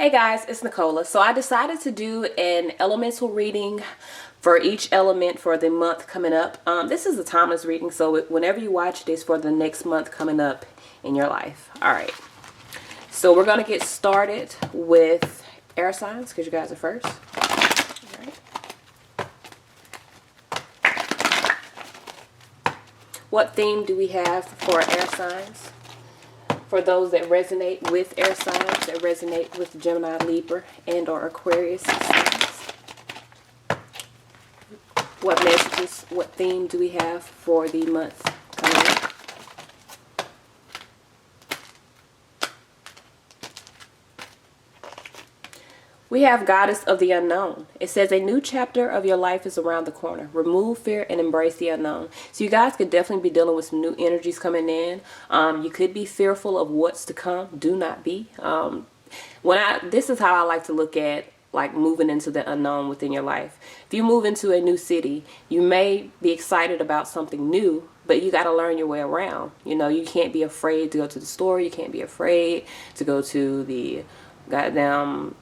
Hey guys, it's Nicola. So I decided to do an elemental reading for each element for the month coming up. This is a timeless reading, so whenever you watch this for the next month coming up in your life. All right. So we're going to get started with air signs because you guys are first. All right. What theme do we have for air signs? For those that resonate with air signs, that resonate with Gemini, Libra, and or Aquarius signs. What messages, what theme do we have for the month coming up? We have Goddess of the Unknown. It says a new chapter of your life is around the corner. Remove fear and embrace the unknown. So you guys could definitely be dealing with some new energies coming in. You could be fearful of what's to come. Do not be. This is how I like to look at like moving into the unknown within your life. If you move into a new city, you may be excited about something new, but you got to learn your way around. You know, you can't be afraid to go to the store. You can't be afraid to go to the goddamn,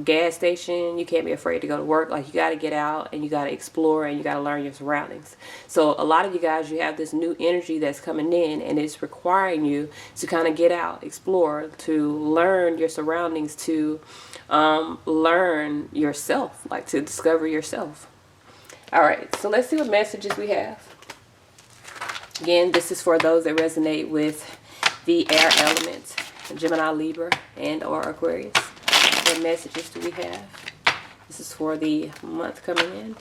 gas station. You can't be afraid to go to work. Like, you got to get out and you got to explore and you got to learn your surroundings. So a lot of you guys, you have this new energy that's coming in and it's requiring you to kind of get out, explore, to learn your surroundings, to learn yourself, like to discover yourself. All right, so let's see what messages we have. Again, this is for those that resonate with the air elements, Gemini, Libra, and or Aquarius. What messages do we have? This is for the month coming in.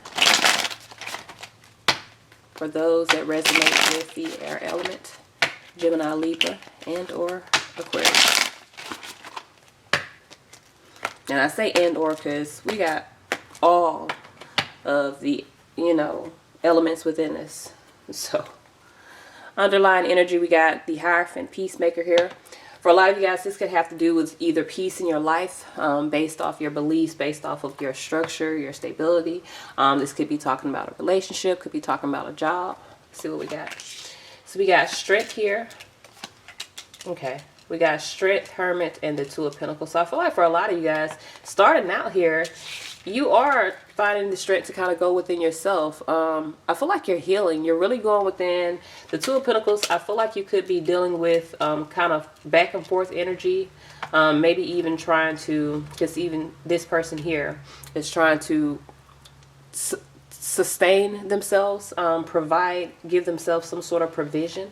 For those that resonate with the air element, Gemini, Libra, and or Aquarius. And I say and or because we got all of the, elements within us. So, underlying energy, we got the Hierophant Peacemaker here. For a lot of you guys, this could have to do with either peace in your life, based off your beliefs, based off of your structure, your stability. This could be talking about a relationship, could be talking about a job. Let's see what we got. So we got Strength here. Okay. We got Strength, Hermit, and the Two of Pentacles. So I feel like for a lot of you guys, starting out here, you are finding the strength to kind of go within yourself. I feel like you're healing. You're really going within. The Two of Pentacles, I feel like you could be dealing with kind of back and forth energy. Maybe even trying to, because even this person here is trying to sustain themselves, give themselves some sort of provision.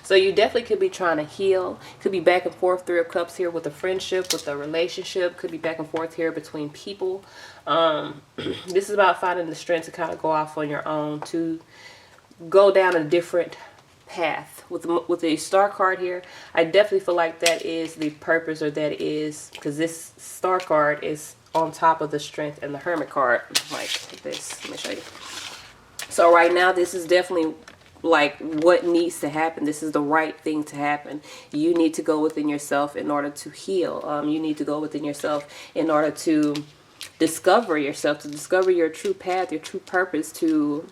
So you definitely could be trying to heal. Could be back and forth, Three of Cups here with a friendship, with a relationship. Could be back and forth here between people. This is about finding the strength to kind of go off on your own, to go down a different path. With the Star card here, I definitely feel like that is the purpose, or that is, because this Star card is on top of the Strength and the Hermit card. Like this. Let me show you. So right now, this is definitely like what needs to happen. This is the right thing to happen. You need to go within yourself in order to heal. You need to go within yourself in order to discover yourself, to discover your true path, your true purpose, to,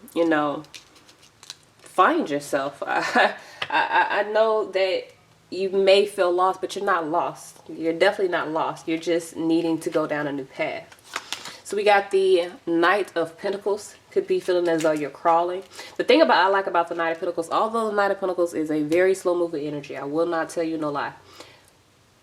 find yourself. I know that you may feel lost, but you're not lost. You're definitely not lost. You're just needing to go down a new path. So we got the Knight of Pentacles. Could be feeling as though you're crawling. The thing I like about the Knight of Pentacles, although the Knight of Pentacles is a very slow moving energy, I will not tell you no lie,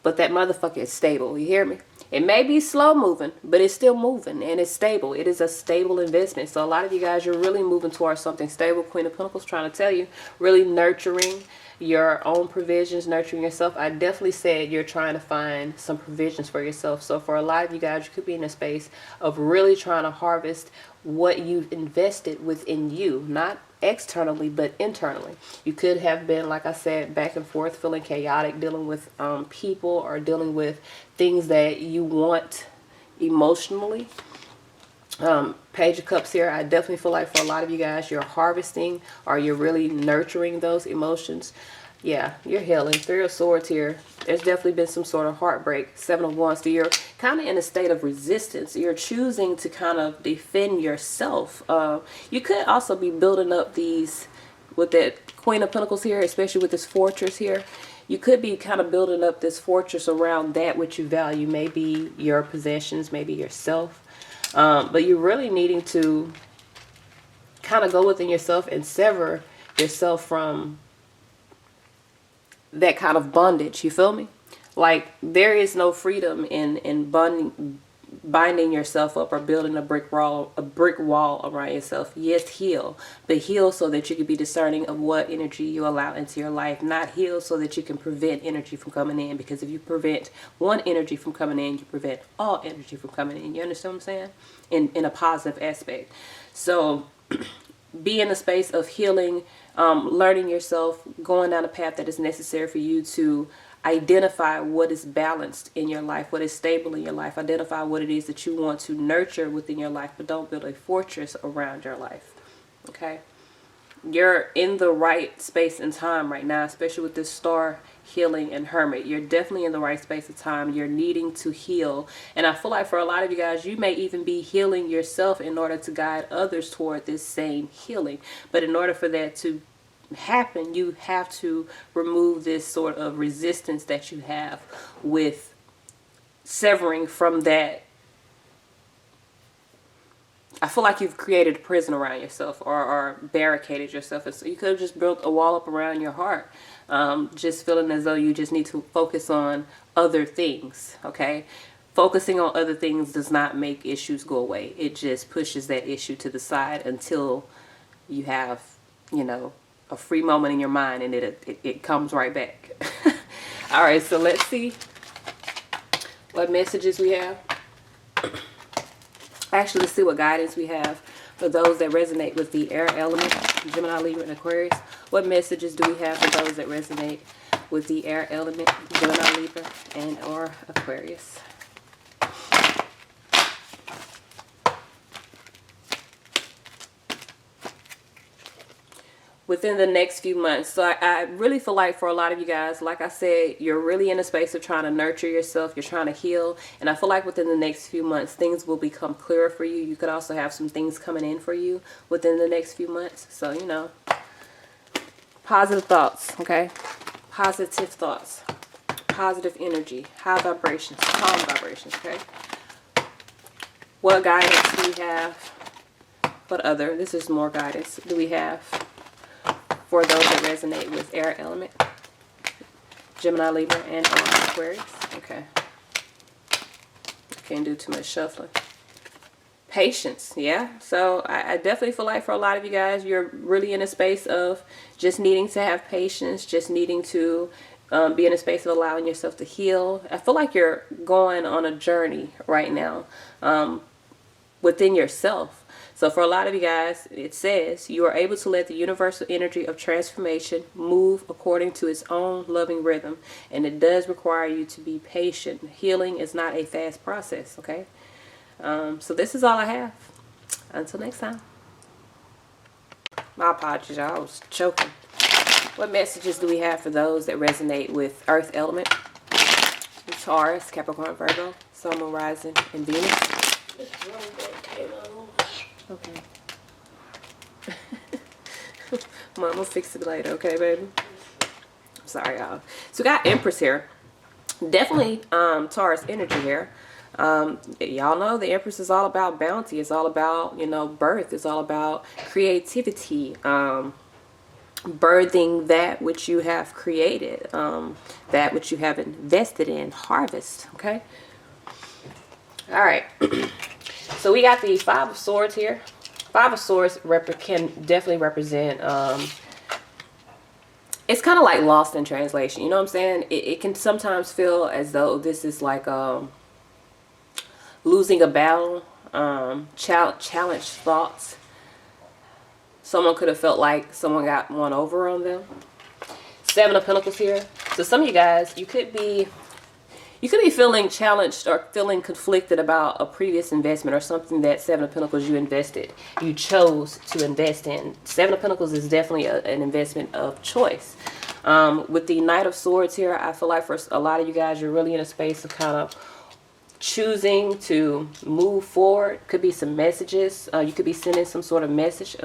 but that motherfucker is stable. You hear me? It may be slow moving, but it's still moving and it's stable. It is a stable investment. So a lot of you guys, you're really moving towards something stable. Queen of Pentacles trying to tell you, really nurturing your own provisions, nurturing yourself. I definitely said you're trying to find some provisions for yourself. So for a lot of you guys, you could be in a space of really trying to harvest what you've invested within you, not externally but internally. You could have been, like I said, back and forth, feeling chaotic, dealing with people, or dealing with things that you want emotionally. Page of Cups here, I definitely feel like for a lot of you guys, you're harvesting, or you're really nurturing those emotions. Yeah, you're healing. Three of Swords here. There's definitely been some sort of heartbreak. Seven of Wands. So you're kind of in a state of resistance. You're choosing to kind of defend yourself. You could also be building up these, with that Queen of Pentacles here, especially with this Fortress here. you could be kind of building up this fortress around that which you value, maybe your possessions, maybe yourself. But you're really needing to kind of go within yourself and sever yourself from that kind of bondage. You feel me? Like, there is no freedom in binding yourself up or building a brick wall around yourself. Yes, heal, but heal so that you can be discerning of what energy you allow into your life. Not heal so that you can prevent energy from coming in, because if you prevent one energy from coming in, you prevent all energy from coming in. You understand what I'm saying? In a positive aspect. So be in the space of healing, learning yourself, going down a path that is necessary for you to identify what is balanced in your life, what is stable in your life. Identify what it is that you want to nurture within your life, but don't build a fortress around your life. Okay? You're in the right space and time right now, especially with this star, healing, and hermit. You're definitely in the right space of time. You're needing to heal. And I feel like for a lot of you guys, you may even be healing yourself in order to guide others toward this same healing. But in order for that to happen, you have to remove this sort of resistance that you have with severing from that. I feel like you've created a prison around yourself, or barricaded yourself, and so you could have just built a wall up around your heart, just feeling as though you just need to focus on other things. Okay, focusing on other things does not make issues go away. It just pushes that issue to the side until you have, you know, a free moment in your mind, and it comes right back. All right, so let's see what messages we have. Actually, let's see what guidance we have for those that resonate with the air element, Gemini, Libra, and Aquarius. What messages do we have for those that resonate with the air element, Gemini, Libra, and or Aquarius? Within the next few months. So I really feel like for a lot of you guys, like I said, you're really in a space of trying to nurture yourself. You're trying to heal. And I feel like within the next few months, things will become clearer for you. You could also have some things coming in for you within the next few months. So, you know, positive thoughts, okay? Positive thoughts, positive energy, high vibrations, calm vibrations, okay? What guidance do we have? What other, this is more guidance, do we have for those that resonate with air element, Gemini, Libra, and or Aquarius? Okay. I can't do too much shuffling. Patience, yeah. So I definitely feel like for a lot of you guys, you're really in a space of just needing to have patience, just needing to be in a space of allowing yourself to heal. I feel like you're going on a journey right now within yourself. So for a lot of you guys, it says you are able to let the universal energy of transformation move according to its own loving rhythm. And it does require you to be patient. Healing is not a fast process, okay? So this is all I have. Until next time. My apologies, y'all. I was choking. What messages do we have for those that resonate with earth element, Taurus, Capricorn, Virgo, Sun, Moon, Rising, and Venus? Okay. Mom will fix it later, okay, baby? I'm sorry, y'all. So we got Empress here. Definitely Taurus energy here. Y'all know the Empress is all about bounty. It's all about, you know, birth. It's all about creativity. Birthing that which you have created. That which you have invested in. Harvest, okay? All right. So we got the Five of Swords here. Five of Swords can definitely represent, it's kind of like lost in translation. You know what I'm saying? It can sometimes feel as though this is like losing a battle, challenged thoughts. Someone could have felt like someone got one over on them. Seven of Pentacles here. So some of you guys, you could be feeling challenged or feeling conflicted about a previous investment or something that Seven of Pentacles you chose to invest in. Seven of Pentacles is definitely an investment of choice. With the Knight of Swords here, I feel like for a lot of you guys, you're really in a space of kind of choosing to move forward. Could be some messages. You could be sending some sort of message.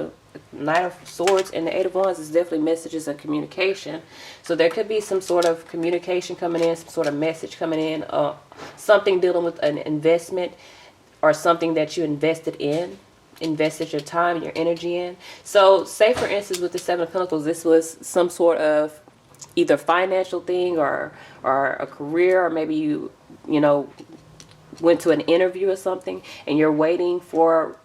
Knight of Swords and the Eight of Wands is definitely messages of communication. So there could be some sort of communication coming in, some sort of message coming in, something dealing with an investment or something that you invested your time, your energy in. So say for instance with the Seven of Pentacles, this was some sort of either financial thing or a career, or maybe you know, went to an interview or something and you're waiting for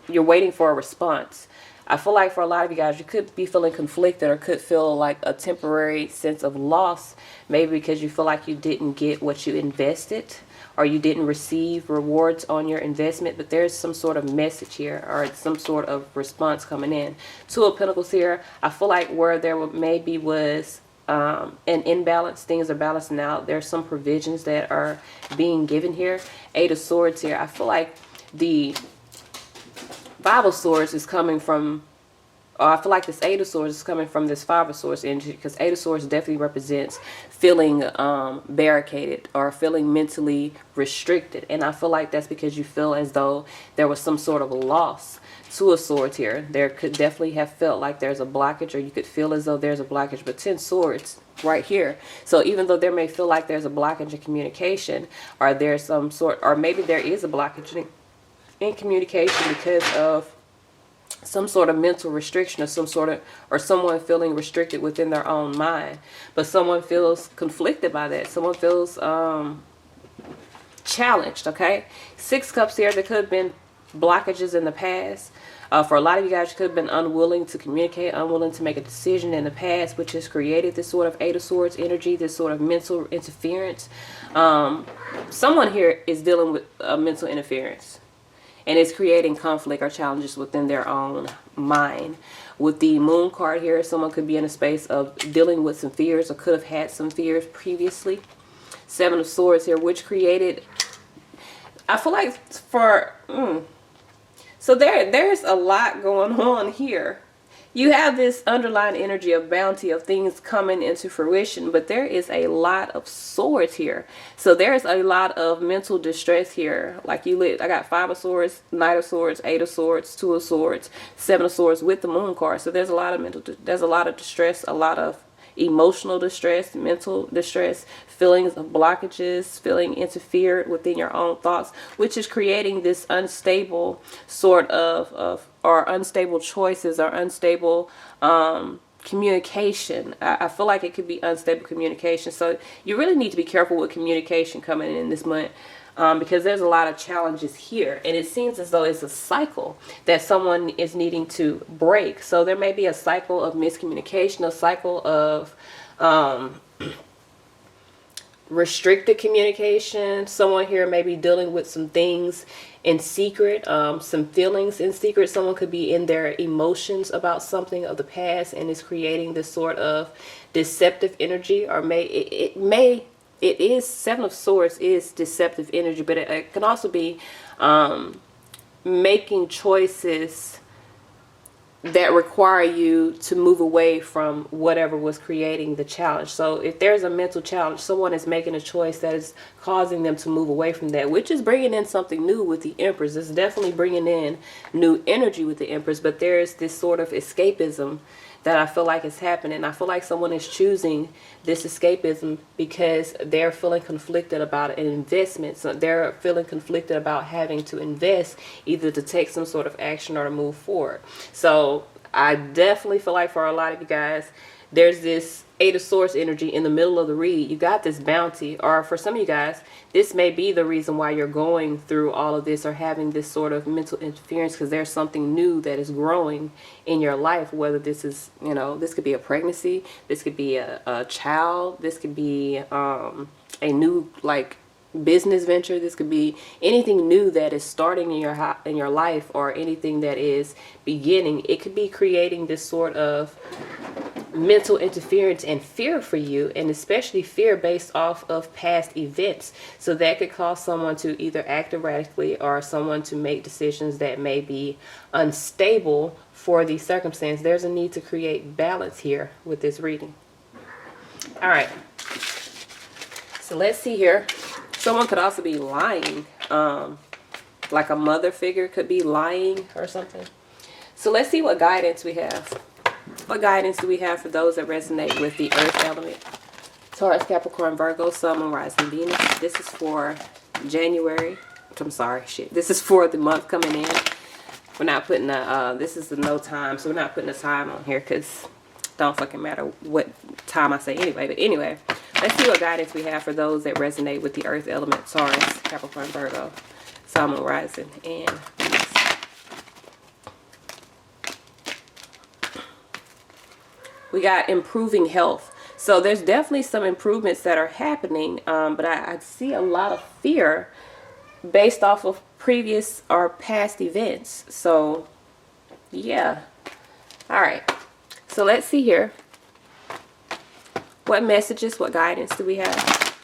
a response. I feel like for a lot of you guys, you could be feeling conflicted or could feel like a temporary sense of loss, maybe because you feel like you didn't get what you invested or you didn't receive rewards on your investment, but there's some sort of message here or some sort of response coming in. Two of Pentacles here, I feel like where there maybe was an imbalance, things are balancing out. There's some provisions that are being given here. Eight of Swords here, I feel like the Five of Swords is coming from, I feel like this Eight of Swords is coming from this Five of Swords energy, because Eight of Swords definitely represents feeling barricaded or feeling mentally restricted. And I feel like that's because you feel as though there was some sort of a loss. Two of Swords here, there could definitely have felt like there's a blockage, or you could feel as though there's a blockage. But 10 Swords right here. So even though there may feel like there's a blockage in communication, or there's some sort, or maybe there is a blockage in communication because of some sort of mental restriction or someone feeling restricted within their own mind, but someone feels conflicted by that. Someone feels challenged. Okay, Six Cups here, there could have been blockages in the past. For a lot of you guys, you could have been unwilling to communicate, unwilling to make a decision in the past, which has created this sort of Eight of Swords energy, this sort of mental interference. Someone here is dealing with mental interference, and it's creating conflict or challenges within their own mind. With the Moon card here, someone could be in a space of dealing with some fears or could have had some fears previously. Seven of Swords here, which created, I feel like so there's a lot going on here. You have this underlying energy of bounty, of things coming into fruition, but there is a lot of swords here. So there's a lot of mental distress here. Like I got Five of Swords, Knight of Swords, Eight of Swords, Two of Swords, Seven of Swords with the Moon card. So there's a lot of there's a lot of distress, a lot of emotional distress, mental distress, feelings of blockages, feeling interfered within your own thoughts, which is creating this unstable sort of or unstable choices or unstable communication. I feel like it could be unstable communication. So you really need to be careful with communication coming in this month. Because there's a lot of challenges here, and it seems as though it's a cycle that someone is needing to break. So there may be a cycle of miscommunication, a cycle of restricted communication. Someone here may be dealing with some things in secret, some feelings in secret. Someone could be in their emotions about something of the past and is creating this sort of deceptive energy, or it is, Seven of Swords is deceptive energy, but it can also be making choices that require you to move away from whatever was creating the challenge. So if there's a mental challenge, someone is making a choice that is causing them to move away from that, which is bringing in something new with the Empress. It's definitely bringing in new energy with the Empress, but there's this sort of escapism that I feel like is happening. I feel like someone is choosing this escapism because they're feeling conflicted about an investment. So they're feeling conflicted about having to invest, either to take some sort of action or to move forward. So I definitely feel like for a lot of you guys, there's this Eight of Swords energy in the middle of the read. You got this bounty, or for some of you guys, this may be the reason why you're going through all of this or having this sort of mental interference, because there's something new that is growing in your life. Whether this is, this could be a pregnancy, this could be a child, this could be a new business venture, this could be anything new that is starting in your life, or anything that is beginning. It could be creating this sort of mental interference and fear for you, and especially fear based off of past events. So that could cause someone to either act erratically or someone to make decisions that may be unstable for the circumstance. There's a need to create balance here with this reading. All right, so let's see here. Someone could also be lying, like a mother figure could be lying or something. So let's see what guidance we have. What guidance do we have for those that resonate with the earth element? Taurus, Capricorn, Virgo, Sun, Moon, Rising, Venus. This is for January. I'm sorry, shit. This is for the month coming in. We're not putting a, this is the no time, so we're not putting a time on here because it don't fucking matter what time I say anyway. But anyway, let's see what guidance we have for those that resonate with the earth element. Taurus, Capricorn, Virgo, Sun, Moon, Rising, and Venus. We got improving health. So there's definitely some improvements that are happening, but I see a lot of fear based off of previous or past events. So yeah. All right. So let's see here. What messages, what guidance do we have?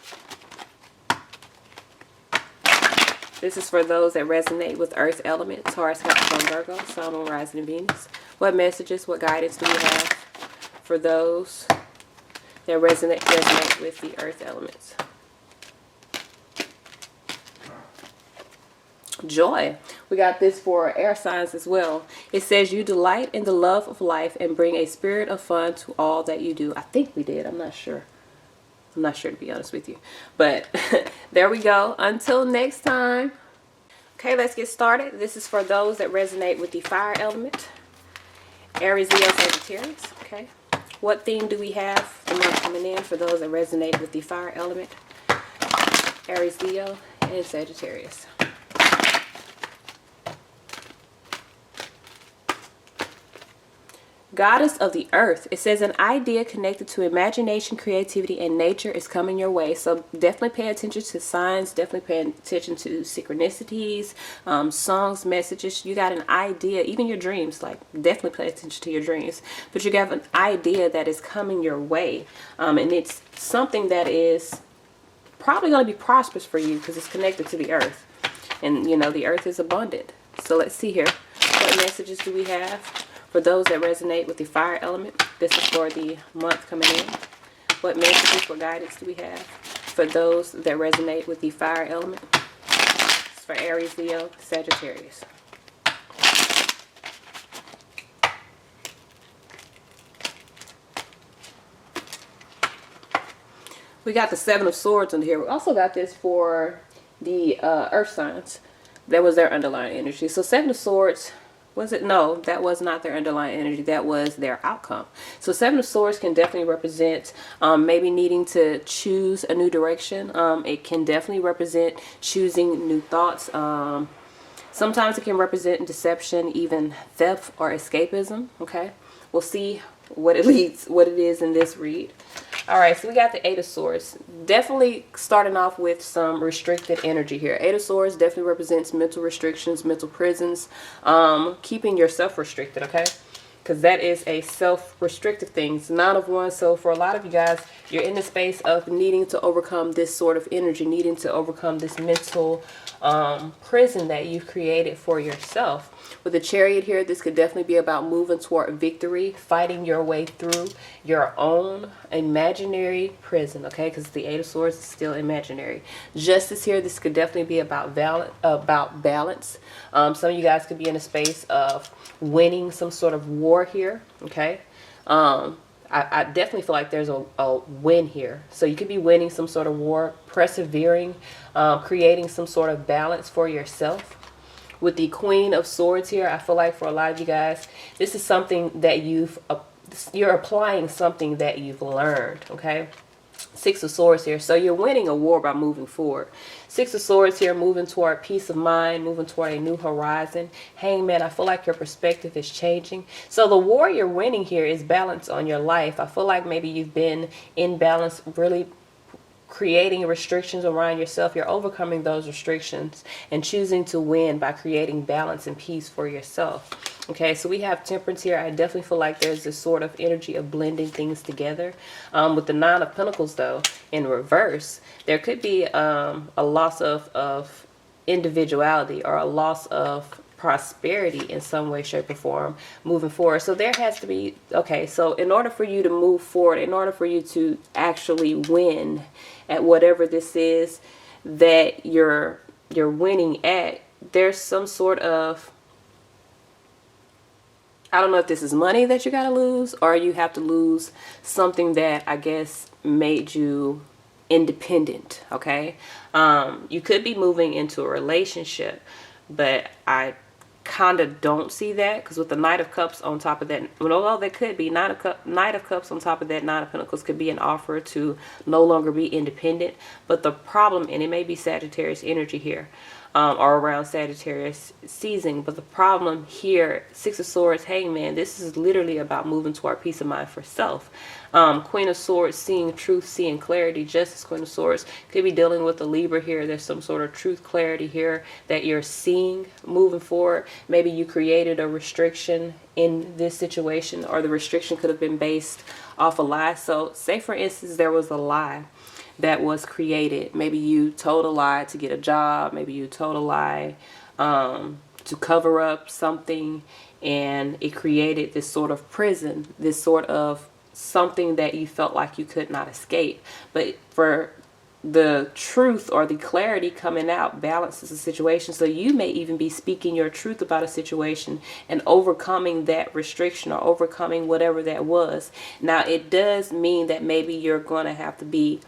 This is for those that resonate with earth element. Taurus, Capricorn, Virgo, Sun, Moon, Rising, and Venus. What messages, what guidance do we have for those that resonate with the earth elements? Joy. We got this for air signs as well. It says you delight in the love of life and bring a spirit of fun to all that you do. I think we did. I'm not sure. I'm not sure, to be honest with you. But there we go. Until next time. Okay, let's get started. This is for those that resonate with the fire element. Aries, Leo, Sagittarius. Okay. What theme do we have the month coming in for those that resonate with the fire element? Aries, Leo, and Sagittarius. Goddess of the earth. It says an idea connected to imagination, creativity, and nature is coming your way. So definitely pay attention to signs. Definitely pay attention to synchronicities, songs, messages. You got an idea, even your dreams. Like definitely pay attention to your dreams. But you have an idea that is coming your way, and it's something that is probably going to be prosperous for you because it's connected to the earth, and you know the earth is abundant. So let's see here. What messages do we have for those that resonate with the fire element? This is for the month coming in. What messages, what guidance do we have for those that resonate with the fire element? It's for Aries, Leo, Sagittarius. We got the Seven of Swords in here. We also got this for the earth signs. That was their underlying energy. So Seven of Swords, was it? No, that was not their underlying energy. That was their outcome. So Seven of Swords can definitely represent maybe needing to choose a new direction. It can definitely represent choosing new thoughts. Sometimes it can represent deception, even theft or escapism. Okay, we'll see what it is in this read. All right, so we got the Eight of Swords. Definitely starting off with some restricted energy here. Eight of Swords definitely represents mental restrictions, mental prisons, keeping yourself restricted, okay? Because that is a self-restrictive thing. It's Nine of Wands. So for a lot of you guys, you're in the space of needing to overcome this sort of energy, needing to overcome this mental prison that you've created for yourself. With the Chariot here, this could definitely be about moving toward victory, fighting your way through your own imaginary prison, okay? Because the Eight of Swords is still imaginary. Justice here, this could definitely be about balance. Some of you guys could be in a space of winning some sort of war here, okay? I definitely feel like there's a win here. So you could be winning some sort of war, persevering, creating some sort of balance for yourself. With the Queen of Swords here, I feel like for a lot of you guys, this is something that you're applying something that you've learned, okay? Six of Swords here. So you're winning a war by moving forward. Six of Swords here, moving toward peace of mind, moving toward a new horizon. Hangman, I feel like your perspective is changing. So the war you're winning here is balance on your life. I feel like maybe you've been in balance, really creating restrictions around yourself. You're overcoming those restrictions and choosing to win by creating balance and peace for yourself. Okay, so we have Temperance here. I definitely feel like there's this sort of energy of blending things together. With the Nine of Pentacles, though, in reverse, there could be a loss of individuality or a loss of prosperity in some way, shape, or form moving forward. So there has to be, okay, so in order for you to move forward, in order for you to actually win at whatever this is that you're winning at, there's some sort of I don't know if this is money that you got to lose, or you have to lose something that I guess made you independent. Okay. You could be moving into a relationship, but I kind of don't see that, because with the Knight of Cups on top of that, well, that could be Knight of Cups on top of that, Nine of Pentacles could be an offer to no longer be independent. But the problem, and it may be Sagittarius energy here, or around Sagittarius season, but the problem here, Six of Swords, Hangman, this is literally about moving toward peace of mind for self. Queen of Swords, seeing truth, seeing clarity. Justice, Queen of Swords, could be dealing with a Libra here. There's some sort of truth, clarity here that you're seeing moving forward. Maybe you created a restriction in this situation, or the restriction could have been based off a lie. So say for instance there was a lie that was created. Maybe you told a lie to get a job. Maybe you told a lie to cover up something, and it created this sort of prison, this sort of something that you felt like you could not escape. But for the truth or the clarity coming out balances the situation. So you may even be speaking your truth about a situation and overcoming that restriction or overcoming whatever that was. Now it does mean that maybe you're going to have to be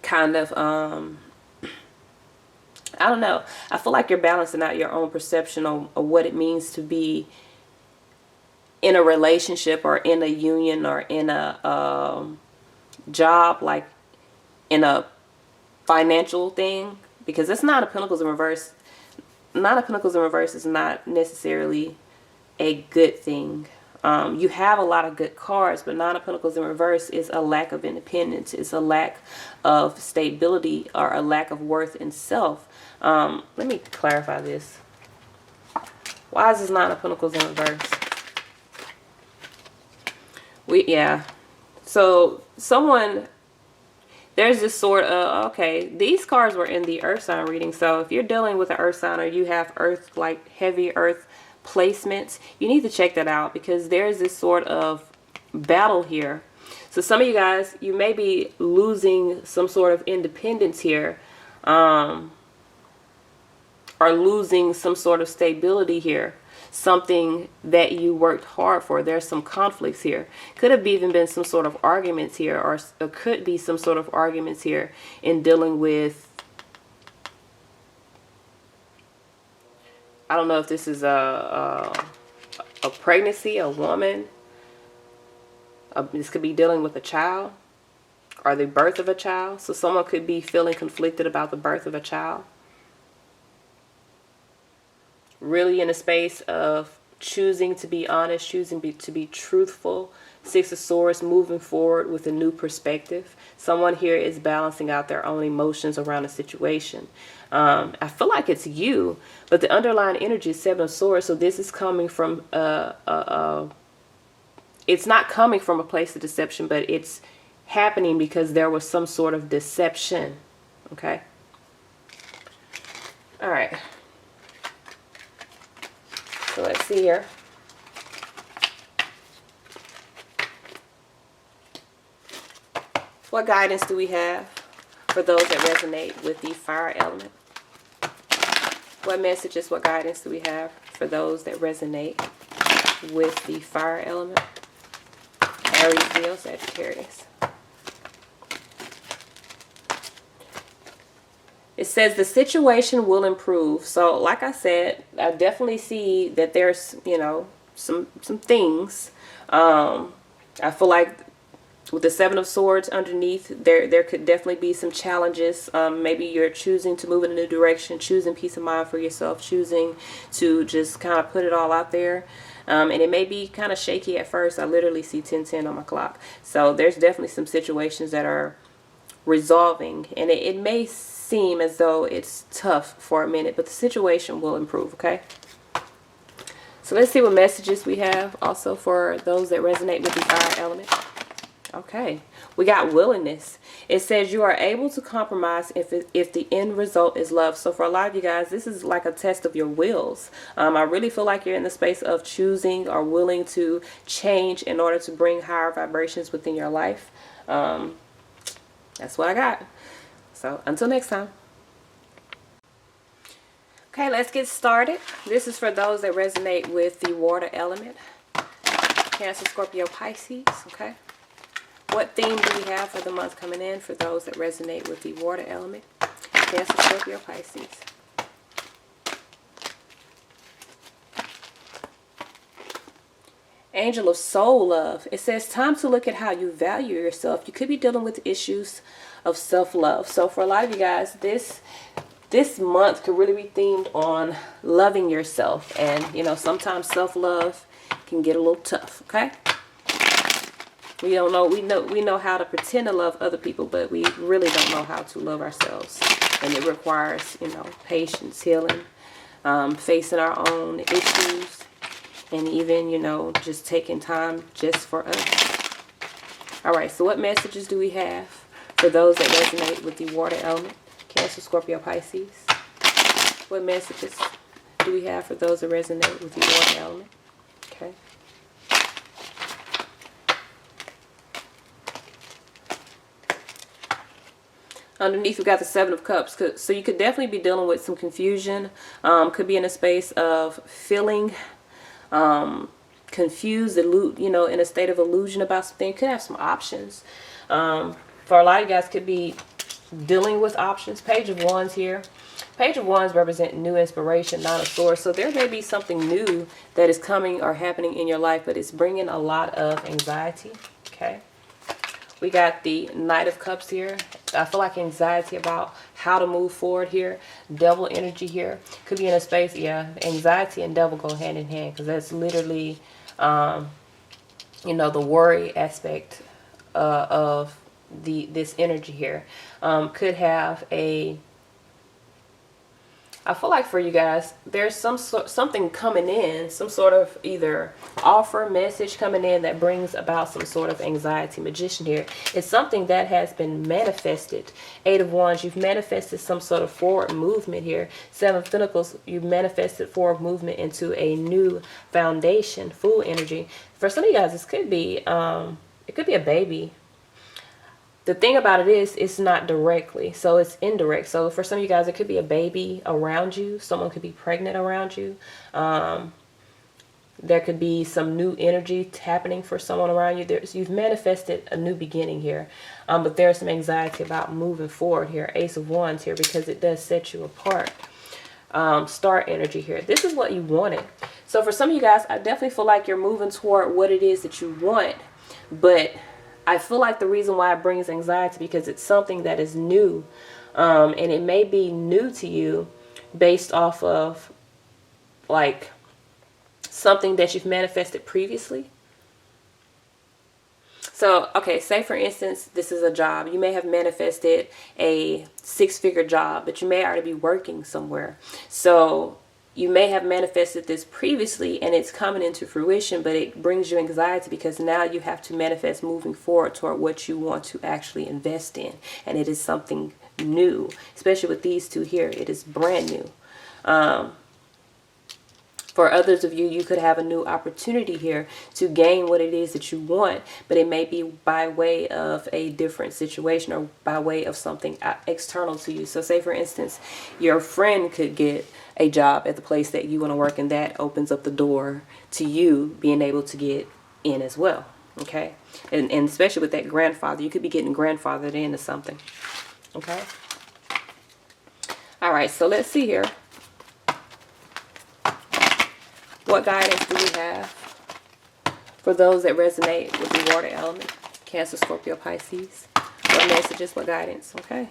kind of I don't know, I feel like you're balancing out your own perception of what it means to be in a relationship or in a union or in a job, like in a financial thing, because it's Nine of Pentacles in reverse. Nine of Pentacles in reverse is not necessarily a good thing. You have a lot of good cards, but Nine of Pentacles in reverse is a lack of independence. It's a lack of stability or a lack of worth in self. Let me clarify this. Why is this Nine of Pentacles in reverse? So someone, there's this sort of, okay, these cards were in the earth sign reading. So if you're dealing with an earth sign, or you have earth, like heavy earth placements, you need to check that out, because there's this sort of battle here. So some of you guys, you may be losing some sort of independence here, or losing some sort of stability here, something that you worked hard for. There's some conflicts here. Could have even been some sort of arguments here, or could be some sort of arguments here in dealing with, I don't know if this is a pregnancy, a woman. This could be dealing with a child or the birth of a child. So someone could be feeling conflicted about the birth of a child. Really in a space of choosing to be honest, choosing to be truthful. Six of Swords, moving forward with a new perspective. Someone here is balancing out their own emotions around a situation. I feel like it's you, but the underlying energy is Seven of Swords. So this is coming from it's not coming from a place of deception, but it's happening because there was some sort of deception. Okay. All right. So let's see here. What guidance do we have for those that resonate with the fire element? What messages, what guidance do we have for those that resonate with the fire element? Aries, Leo, Sagittarius. It says the situation will improve. So like I said, I definitely see that there's, you know, some things. I feel like with the Seven of Swords underneath, there could definitely be some challenges. Maybe you're choosing to move in a new direction, choosing peace of mind for yourself, choosing to just kind of put it all out there. And it may be kind of shaky at first. I literally see 10:10 on my clock. So there's definitely some situations that are resolving, and it may seem as though it's tough for a minute, but the situation will improve. Okay, so let's see what messages we have also for those that resonate with the fire element. Okay, we got willingness. It says you are able to compromise if the end result is love. So for a lot of you guys, this is like a test of your wills. I really feel like you're in the space of choosing or willing to change in order to bring higher vibrations within your life. That's what I got. So until next time. Okay, let's get started. This is for those that resonate with the water element. Cancer, Scorpio, Pisces. Okay. What theme do we have for the month coming in for those that resonate with the water element? Cancer, Scorpio, Pisces. Angel of Soul Love. It says time to look at how you value yourself. You could be dealing with issues of self-love. So for a lot of you guys, this month could really be themed on loving yourself. And, you know, sometimes self-love can get a little tough, okay? We know how to pretend to love other people, but we really don't know how to love ourselves. And it requires, you know, patience, healing, facing our own issues, and even, you know, just taking time just for us. All right, so what messages do we have for those that resonate with the water element? Cancer, Scorpio, Pisces. What messages do we have for those that resonate with the water element? Okay. Underneath, we got the Seven of Cups. So you could definitely be dealing with some confusion. Could be in a space of feeling confused, you know, in a state of illusion about something. Could have some options. For a lot of you guys, could be dealing with options. Page of Wands here. Page of Wands represent new inspiration, Nine of Swords. So there may be something new that is coming or happening in your life, but it's bringing a lot of anxiety. Okay. We got the Knight of Cups here. I feel like anxiety about how to move forward here. Devil energy here. Could be in a space, yeah, anxiety and devil go hand in hand, because that's literally, you know, the worry aspect of this energy here. Could have a, I feel like for you guys, there's something coming in, some sort of either offer, message coming in that brings about some sort of anxiety. Magician here. It's something that has been manifested. Eight of Wands, you've manifested some sort of forward movement here. Seven of Pentacles, you've manifested forward movement into a new foundation. Fool energy. For some of you guys, this could be, it could be a baby. The thing about it is, it's not directly, so it's indirect. So for some of you guys, it could be a baby around you. Someone could be pregnant around you. There could be some new energy happening for someone around you. You've manifested a new beginning here. But there's some anxiety about moving forward here. Ace of Wands here, because it does set you apart. Star energy here. This is what you wanted. So for some of you guys, I definitely feel like you're moving toward what it is that you want, but I feel like the reason why it brings anxiety because it's something that is new, and it may be new to you based off of like something that you've manifested previously. So, okay, say for instance, this is a job. You may have manifested a six-figure job, but you may already be working somewhere. So you may have manifested this previously and it's coming into fruition, but it brings you anxiety because now you have to manifest moving forward toward what you want to actually invest in. And it is something new, especially with these two here. It is brand new. For others of you, you could have a new opportunity here to gain what it is that you want, but it may be by way of a different situation or by way of something external to you. So say, for instance, your friend could get a job at the place that you want to work, and that opens up the door to you being able to get in as well. Okay? And especially with that grandfather, you could be getting grandfathered into something. Okay? All right, so let's see here. What guidance do we have for those that resonate with the water element? Cancer, Scorpio, Pisces. What messages, what guidance? Okay.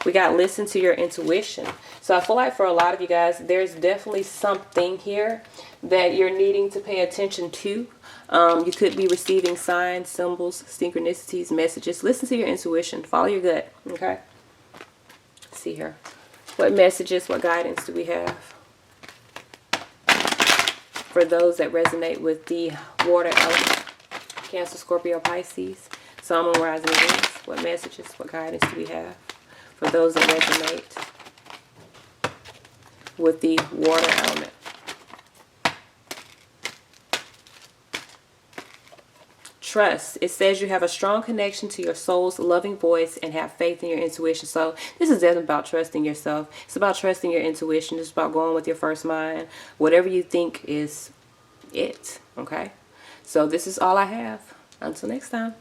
We got listen to your intuition. So I feel like for a lot of you guys, there's definitely something here that you're needing to pay attention to. You could be receiving signs, symbols, synchronicities, messages. Listen to your intuition. Follow your gut. Okay. Let's see here. What messages, what guidance do we have for those that resonate with the water element? Cancer, Scorpio, Pisces. Sun, Moon, Rising, and Venus. What messages, what guidance do we have for those that resonate with the water element? trust. It says you have a strong connection to your soul's loving voice and have faith in your intuition. So this is definitely about trusting yourself. It's about trusting your intuition. It's about going with your first mind. Whatever you think is it. Okay. So this is all I have. Until next time.